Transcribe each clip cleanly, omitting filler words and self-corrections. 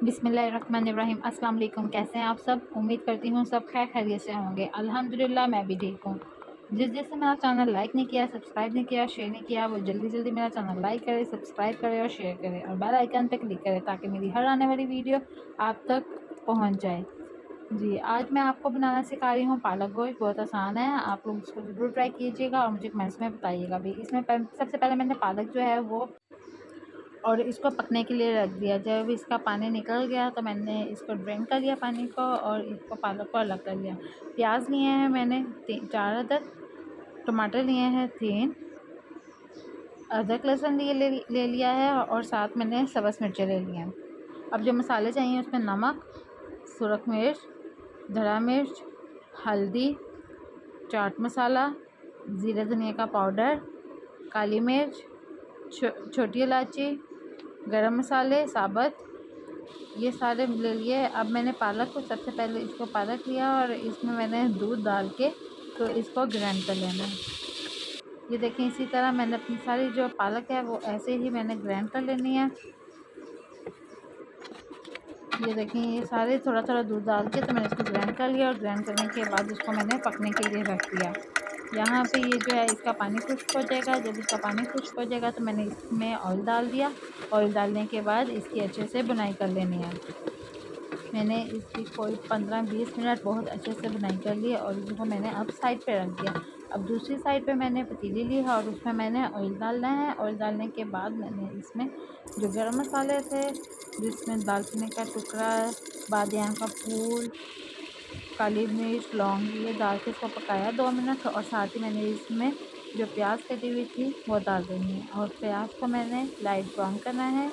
बिस्मिल्लाहिर्रहमानिर्रहीम। अस्सलाम वालेकुम। कैसे हैं आप सब? उम्मीद करती हूँ सब खैर खैरियत से होंगे। अल्हम्दुलिल्लाह मैं भी ठीक हूँ। जिसने मेरा चैनल लाइक नहीं किया, सब्सक्राइब नहीं किया, शेयर नहीं किया, वो जल्दी जल्दी मेरा चैनल लाइक करे, सब्सक्राइब करे और शेयर करे और बेल आइकन पे क्लिक करे ताकि मेरी हर आने वाली वीडियो आप तक पहुँच जाए। जी, आज मैं आपको बनाना सिखा रही हूँ पालक गोश्त। बहुत आसान है, आप लोग इसको ज़रूर ट्राई कीजिएगा और मुझे कमेंट्स में बताइएगा भी। इसमें सबसे पहले मैंने पालक जो है वो और इसको पकने के लिए रख दिया। जब इसका पानी निकल गया तो मैंने इसको ड्रेन कर लिया पानी को और इसको पालक को अलग कर लिया। प्याज लिए हैं मैंने 4 अदद, टमाटर लिए हैं 3, अदरक लहसुन ले लिया है और साथ मैंने सब्ज़ मिर्चें ले ली हैं। अब जो मसाले चाहिए उसमें नमक, सुरख मिर्च, धरा मिर्च, हल्दी, चाट मसाला, ज़ीरा धनिया का पाउडर, काली मिर्च, छोटी इलायची, गरम मसाले साबुत, ये सारे ले लिए। अब मैंने पालक को सबसे पहले इसको पालक लिया और इसमें मैंने दूध डाल के तो इसको ग्राइंड कर लेना है। ये देखें, इसी तरह मैंने अपनी सारी जो पालक है वो ऐसे ही मैंने ग्राइंड कर लेनी है। ये देखें, ये सारे थोड़ा थोड़ा दूध डाल के तो मैंने इसको ग्राइंड कर लिया और ग्राइंड करने के बाद इसको मैंने पकने के लिए रख दिया। यहाँ पे ये जो है इसका पानी खुश्क हो जाएगा। जब इसका पानी खुश्क हो जाएगा तो मैंने इसमें ऑयल डाल दिया। ऑयल डालने के बाद इसकी अच्छे से बुनाई कर लेनी है। मैंने इसकी कोई 15-20 मिनट बहुत अच्छे से बुनाई कर ली और इसको मैंने अब साइड पे रख दिया। अब दूसरी साइड पे मैंने पतीली ली है और उसमें मैंने ऑयल डालना है। ऑयल डालने के बाद मैंने इसमें जो गरम मसाले थे, जिसमें दालचीनी का टुकड़ा, बादियान का फूल, काली मिर्च, लौंग, ये डाल के इसको पकाया 2 मिनट और साथ ही मैंने इसमें जो प्याज कटी हुई थी वो डाल देनी है और प्याज को मैंने लाइट ब्राउन करना है।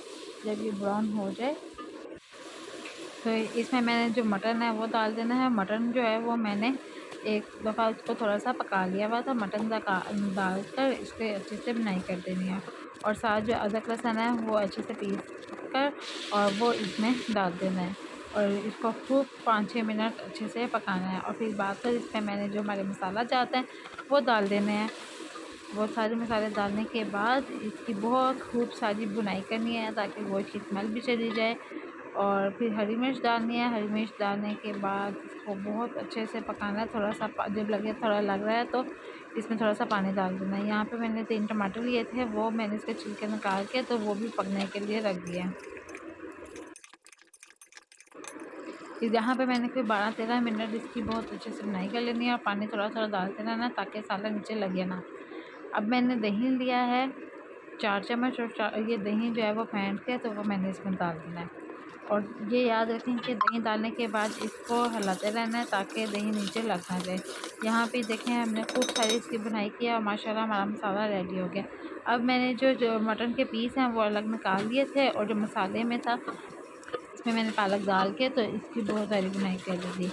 जब ये ब्राउन हो जाए तो इसमें मैंने जो मटन है वो डाल देना है। मटन जो है वो मैंने एक दफ़ा उसको थोड़ा सा पका लिया हुआ था। मटन डाल कर इसके अच्छे से बुनाई कर देनी है और साथ जो अदरक लहसुन है वो अच्छे से पीस कर और वो इसमें डाल देना है और इसको खूब 5-6 मिनट अच्छे से पकाना है और फिर बाद में इसमें मैंने जो हमारे मसाला चाहते हैं वो डाल देने हैं। वो सारे मसाले डालने के बाद इसकी बहुत खूब सारी बुनाई करनी है ताकि गोश्त की स्मेल भी चली जाए और फिर हरी मिर्च डालनी है। हरी मिर्च डालने के बाद इसको बहुत अच्छे से पकाना है। थोड़ा सा जब लगे थोड़ा लग रहा है तो इसमें थोड़ा सा पानी डाल देना है। यहाँ पे मैंने 3 टमाटर लिए थे, वो मैंने इसके छिलके निकाल के तो वो भी पकने के लिए रख दिया। यहाँ पे मैंने कोई 12-13 मिनट इसकी बहुत अच्छे से बुनाई कर लेनी है और पानी थोड़ा थोड़ा डालते रहना ताकि साला नीचे लगे ना। अब मैंने दही लिया है 4 चम्मच और ये दही जो है वो फेंट के तो वो मैंने इसमें डाल देना है और ये याद रखें कि दही डालने के बाद इसको हिलाते रहना है ताकि दही नीचे लग ना जाए। यहाँ पे देखें, हमने खूब सारी इसकी बुनाई किया और माशाल्लाह हमारा मसाला रेडी हो गया। अब मैंने जो मटन के पीस हैं वो अलग निकाल लिए थे और जो मसाले में था इसमें मैंने पालक डाल के तो इसकी बहुत सारी बुनाई कर दी थी।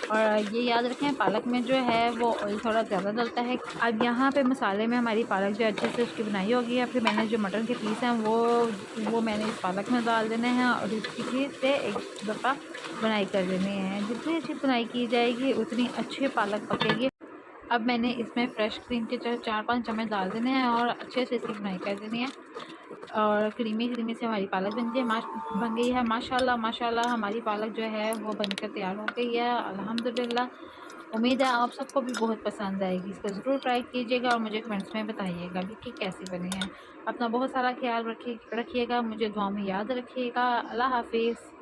और ये याद रखें, पालक में जो है वो ऑयल थोड़ा ज़्यादा डलता है। अब यहाँ पे मसाले में हमारी पालक जो अच्छे से उसकी बुनाई होगी है। फिर मैंने जो मटन के पीस हैं वो मैंने इस पालक में डाल देने हैं और इसकी फिर से एक दफ़ा बुनाई कर देनी है। जितनी अच्छी बुनाई की जाएगी उतनी अच्छी पालक पकेगी। अब मैंने इसमें फ़्रेश क्रीम के 4-5 चम्मच डाल देने हैं और अच्छे से इसकी बुनाई कर देनी है और क्रीमी से हमारी पालक बन गई है। माशाल्लाह हमारी पालक जो है वो बनकर तैयार हो गई है अल्हम्दुलिल्लाह। उम्मीद है आप सबको भी बहुत पसंद आएगी। इसको ज़रूर ट्राई कीजिएगा और मुझे कमेंट्स में बताइएगा कि कैसी बनी है। अपना बहुत सारा ख्याल रखिएगा, मुझे दुआ में याद रखिएगा। अल्लाह हाफिज़।